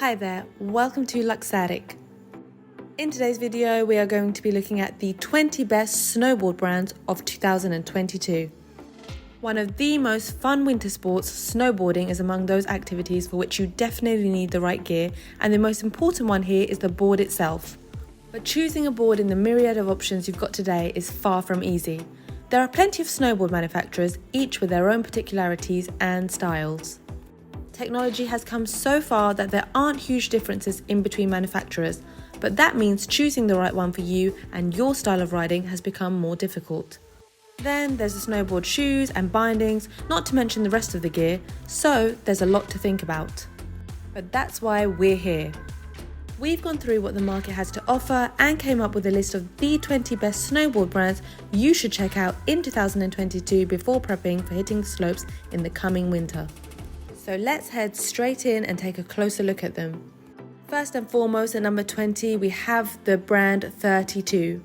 Hi there, welcome to Luxatic. In today's video, we are going to be looking at the 20 best snowboard brands of 2022. One of the most fun winter sports, snowboarding is among those activities for which you definitely need the right gear, and the most important one here is the board itself. But choosing a board in the myriad of options you've got today is far from easy. There are plenty of snowboard manufacturers, each with their own particularities and styles. Technology has come so far that there aren't huge differences in between manufacturers, but that means choosing the right one for you and your style of riding has become more difficult. Then there's the snowboard shoes and bindings, not to mention the rest of the gear, so there's a lot to think about. But that's why we're here. We've gone through what the market has to offer and came up with a list of the 20 best snowboard brands you should check out in 2022 before prepping for hitting the slopes in the coming winter. So let's head straight in and take a closer look at them. First and foremost, at number 20, we have the brand Thirtytwo.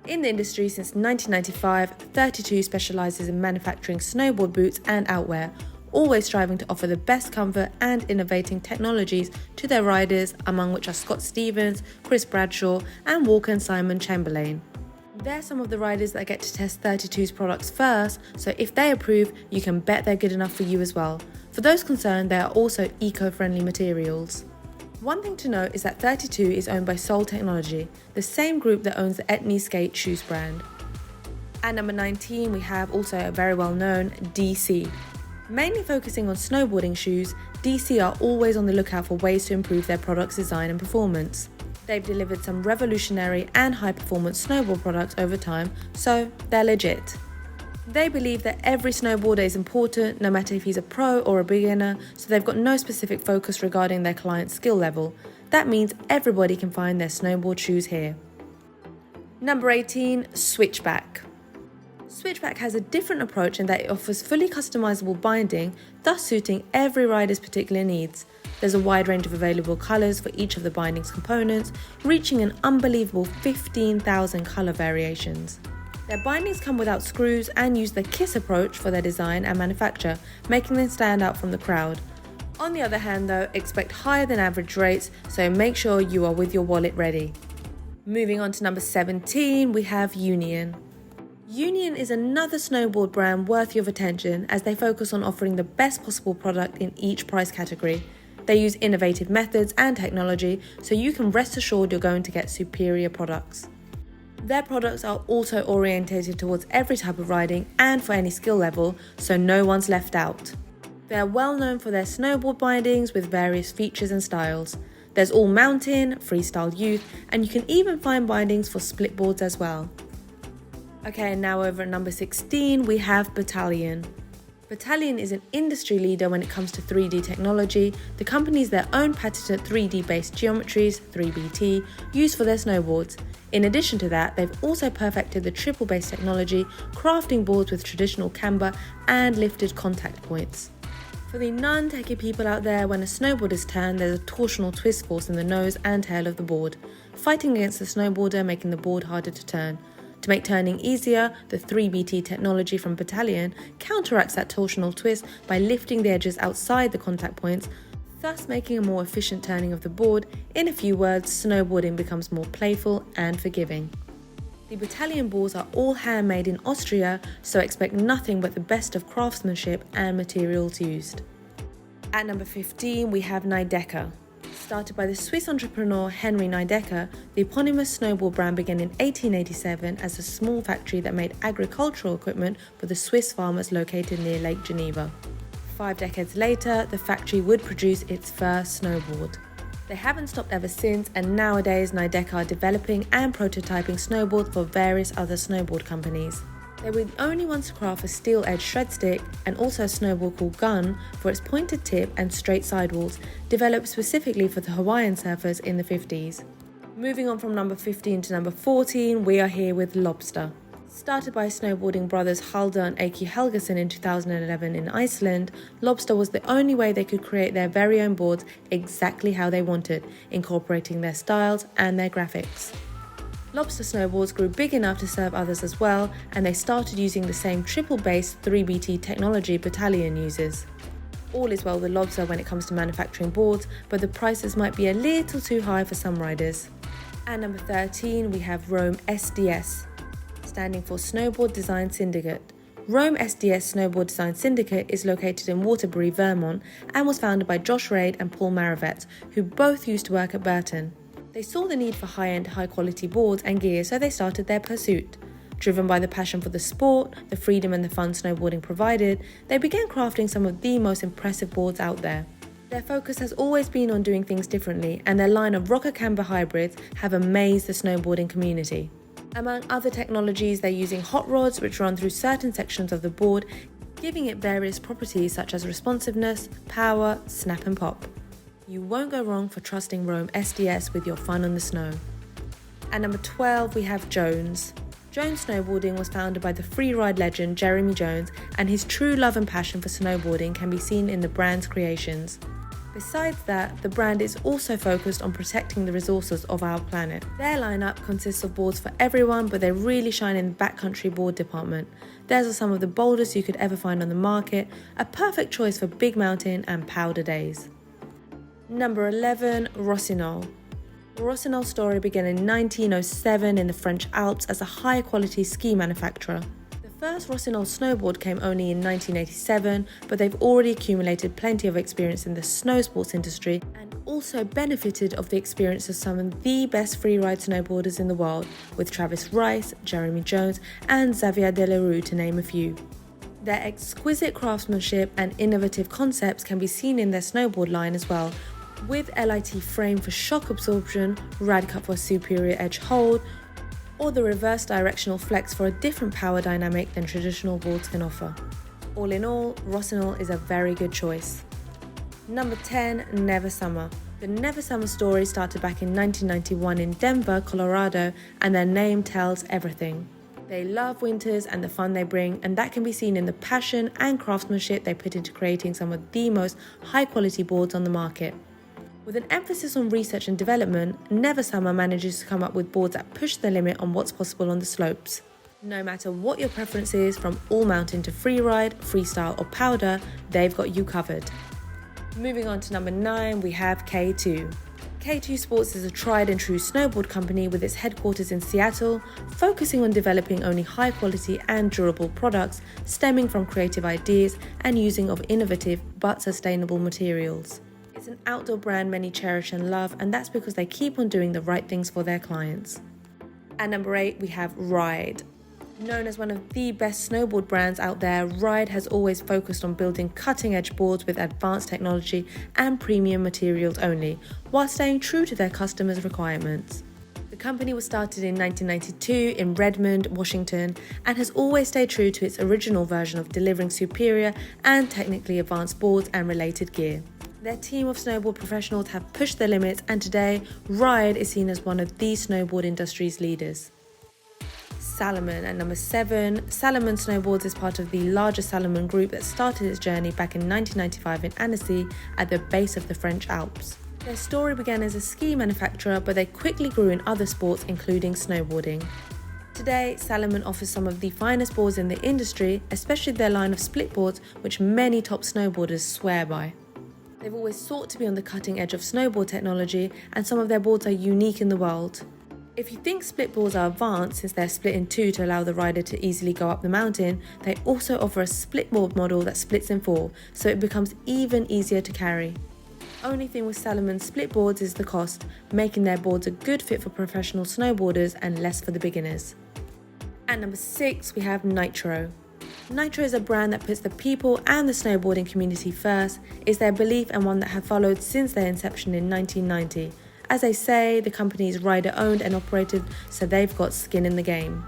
In the industry since 1995, Thirtytwo specialises in manufacturing snowboard boots and outwear, always striving to offer the best comfort and innovating technologies to their riders, among which are Scott Stevens, Chris Bradshaw, and Walker and Simon Chamberlain. They're some of the riders that get to test Thirtytwo's products first, so if they approve, you can bet they're good enough for you as well. For those concerned, they are also eco-friendly materials. One thing to note is that Thirtytwo is owned by Soul Technology, the same group that owns the Etnies Skate shoes brand. At number 19, we have also a very well-known DC. Mainly focusing on snowboarding shoes, DC are always on the lookout for ways to improve their product's design and performance. They've delivered some revolutionary and high-performance snowboard products over time, so they're legit. They believe that every snowboarder is important, no matter if he's a pro or a beginner, so they've got no specific focus regarding their client's skill level. That means everybody can find their snowboard shoes here. Number 18, Switchback. Switchback has a different approach in that it offers fully customizable binding, thus suiting every rider's particular needs. There's a wide range of available colours for each of the binding's components, reaching an unbelievable 15,000 colour variations. Their bindings come without screws and use the KISS approach for their design and manufacture, making them stand out from the crowd. On the other hand though, expect higher than average rates, so make sure you are with your wallet ready. Moving on to number 17, we have Union. Union is another snowboard brand worthy of attention as they focus on offering the best possible product in each price category. They use innovative methods and technology, so you can rest assured you're going to get superior products. Their products are also orientated towards every type of riding and for any skill level, so no one's left out. They are well known for their snowboard bindings with various features and styles. There's all mountain, freestyle youth, and you can even find bindings for split boards as well. Okay, and now over at number 16, we have Bataleon. Bataleon is an industry leader when it comes to 3D technology. The company is their own patented 3D-based geometries, 3BT, used for their snowboards. In addition to that, they've also perfected the triple base technology, crafting boards with traditional camber and lifted contact points. For the non-techie people out there, when a snowboard is turned, there's a torsional twist force in the nose and tail of the board, fighting against the snowboarder, making the board harder to turn. To make turning easier, the 3BT technology from Bataleon counteracts that torsional twist by lifting the edges outside the contact points, thus making a more efficient turning of the board. In a few words, snowboarding becomes more playful and forgiving. The Bataleon boards are all handmade in Austria, so expect nothing but the best of craftsmanship and materials used. At number 15, we have Nidecker. Started by the Swiss entrepreneur Henry Nidecker, the eponymous snowboard brand began in 1887 as a small factory that made agricultural equipment for the Swiss farmers located near Lake Geneva. 5 decades later, the factory would produce its first snowboard. They haven't stopped ever since, and nowadays Nidecker are developing and prototyping snowboards for various other snowboard companies. They were the only ones to craft a steel-edged shred stick and also a snowboard called Gun for its pointed tip and straight sidewalls, developed specifically for the Hawaiian surfers in the 50s. Moving on from number 15 to number 14, we are here with Lobster. Started by snowboarding brothers Halder and Eiki Helgason in 2011 in Iceland, Lobster was the only way they could create their very own boards exactly how they wanted, incorporating their styles and their graphics. Lobster snowboards grew big enough to serve others as well, and they started using the same triple-base 3BT technology Bataleon uses. All is well with Lobster when it comes to manufacturing boards, but the prices might be a little too high for some riders. At number 13, we have Rome SDS, standing for Snowboard Design Syndicate. Rome SDS Snowboard Design Syndicate is located in Waterbury, Vermont, and was founded by Josh Reid and Paul Maravets, who both used to work at Burton. They saw the need for high-end, high-quality boards and gear, so they started their pursuit. Driven by the passion for the sport, the freedom and the fun snowboarding provided, they began crafting some of the most impressive boards out there. Their focus has always been on doing things differently, and their line of rocker camber hybrids have amazed the snowboarding community. Among other technologies, they're using hot rods which run through certain sections of the board, giving it various properties such as responsiveness, power, snap and pop. You won't go wrong for trusting Rome SDS with your fun on the snow. At number 12, we have Jones. Jones Snowboarding was founded by the freeride legend Jeremy Jones, and his true love and passion for snowboarding can be seen in the brand's creations. Besides that, the brand is also focused on protecting the resources of our planet. Their lineup consists of boards for everyone, but they really shine in the backcountry board department. Theirs are some of the boldest you could ever find on the market, a perfect choice for big mountain and powder days. Number 11, Rossignol. Rossignol's story began in 1907 in the French Alps as a high-quality ski manufacturer. The first Rossignol snowboard came only in 1987, but they've already accumulated plenty of experience in the snow sports industry and also benefited of the experience of some of the best freeride snowboarders in the world, with Travis Rice, Jeremy Jones, and Xavier Delarue to name a few. Their exquisite craftsmanship and innovative concepts can be seen in their snowboard line as well, with LIT frame for shock absorption, rad cut for a superior edge hold, or the reverse directional flex for a different power dynamic than traditional boards can offer. All in all, Rossignol is a very good choice. Number 10, Never Summer. The Never Summer story started back in 1991 in Denver, Colorado, and their name tells everything. They love winters and the fun they bring, and that can be seen in the passion and craftsmanship they put into creating some of the most high-quality boards on the market. With an emphasis on research and development, Never Summer manages to come up with boards that push the limit on what's possible on the slopes. No matter what your preference is, from all mountain to freeride, freestyle or powder, they've got you covered. Moving on to number 9, we have K2. K2 Sports is a tried and true snowboard company with its headquarters in Seattle, focusing on developing only high quality and durable products stemming from creative ideas and using of innovative but sustainable materials. It's an outdoor brand many cherish and love, and that's because they keep on doing the right things for their clients. At number 8, we have Ride. Known as one of the best snowboard brands out there, Ride has always focused on building cutting-edge boards with advanced technology and premium materials only, while staying true to their customers' requirements. The company was started in 1992 in Redmond, Washington, and has always stayed true to its original version of delivering superior and technically advanced boards and related gear. Their team of snowboard professionals have pushed their limits, and today, Ride is seen as one of the snowboard industry's leaders. Salomon at number 7. Salomon Snowboards is part of the larger Salomon group that started its journey back in 1995 in Annecy at the base of the French Alps. Their story began as a ski manufacturer, but they quickly grew in other sports, including snowboarding. Today, Salomon offers some of the finest boards in the industry, especially their line of split boards, which many top snowboarders swear by. They've always sought to be on the cutting edge of snowboard technology, and some of their boards are unique in the world. If you think split boards are advanced since they're split in two to allow the rider to easily go up the mountain, they also offer a split board model that splits in 4, so it becomes even easier to carry. Only thing with Salomon's split boards is the cost, making their boards a good fit for professional snowboarders and less for the beginners. At number 6, we have Nitro. Nitro is a brand that puts the people and the snowboarding community first. It's their belief, and one that have followed since their inception in 1990. As they say, the company is rider owned and operated, so they've got skin in the game.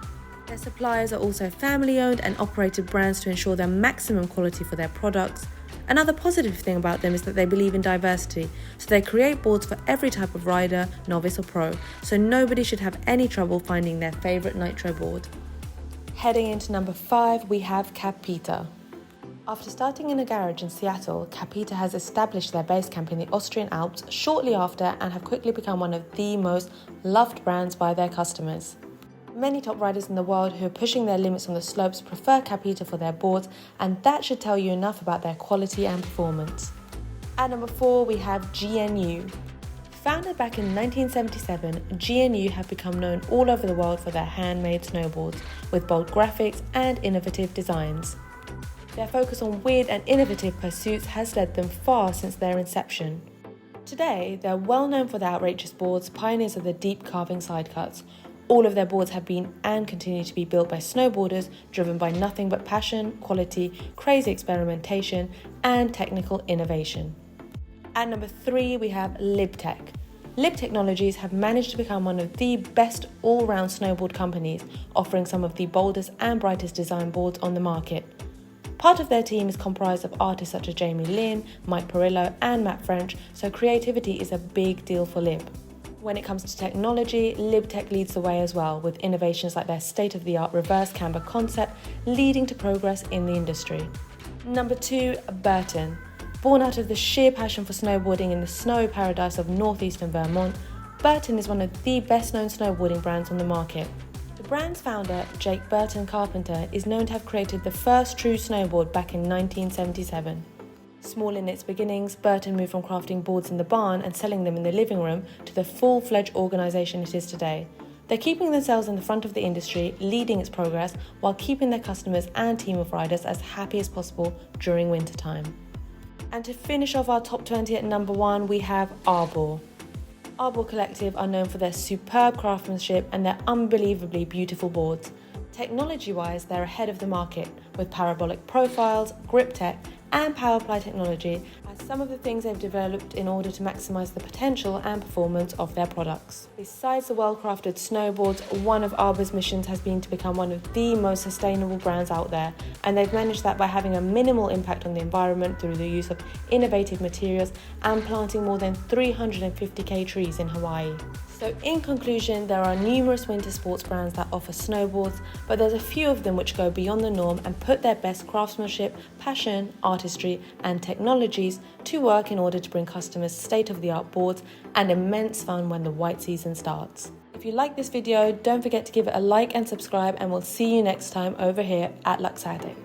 Their suppliers are also family owned and operated brands to ensure their maximum quality for their products. Another positive thing about them is that they believe in diversity, so they create boards for every type of rider, novice or pro, so nobody should have any trouble finding their favourite Nitro board. Heading into number 5, we have CAPiTA. After starting in a garage in Seattle, CAPiTA has established their base camp in the Austrian Alps shortly after and have quickly become one of the most loved brands by their customers. Many top riders in the world who are pushing their limits on the slopes prefer CAPiTA for their boards, and that should tell you enough about their quality and performance. At number 4, we have GNU. Founded back in 1977, GNU have become known all over the world for their handmade snowboards with bold graphics and innovative designs. Their focus on weird and innovative pursuits has led them far since their inception. Today, they're well known for their outrageous boards, pioneers of the deep carving side cuts. All of their boards have been and continue to be built by snowboarders driven by nothing but passion, quality, crazy experimentation, and technical innovation. At number 3, we have Lib Tech. Lib Technologies have managed to become one of the best all-round snowboard companies, offering some of the boldest and brightest design boards on the market. Part of their team is comprised of artists such as Jamie Lynn, Mike Perillo, and Matt French, so creativity is a big deal for Lib. When it comes to technology, Lib Tech leads the way as well, with innovations like their state-of-the-art reverse camber concept leading to progress in the industry. Number 2, Burton. Born out of the sheer passion for snowboarding in the snowy paradise of northeastern Vermont, Burton is one of the best-known snowboarding brands on the market. The brand's founder, Jake Burton Carpenter, is known to have created the first true snowboard back in 1977. Small in its beginnings, Burton moved from crafting boards in the barn and selling them in the living room to the full-fledged organisation it is today. They're keeping themselves in the front of the industry, leading its progress, while keeping their customers and team of riders as happy as possible during wintertime. And to finish off our top 20 at number 1, we have Arbor. Arbor Collective are known for their superb craftsmanship and their unbelievably beautiful boards. Technology-wise, they're ahead of the market, with parabolic profiles, grip tech, and power ply technology as some of the things they've developed in order to maximise the potential and performance of their products. Besides the well-crafted snowboards, one of Arbor's missions has been to become one of the most sustainable brands out there, and they've managed that by having a minimal impact on the environment through the use of innovative materials and planting more than 350k trees in Hawaii. So in conclusion, there are numerous winter sports brands that offer snowboards, but there's a few of them which go beyond the norm and put their best craftsmanship, passion, artistry and technologies to work in order to bring customers state-of-the-art boards and immense fun when the white season starts. If you like this video, don't forget to give it a like and subscribe, and we'll see you next time over here at Luxatic.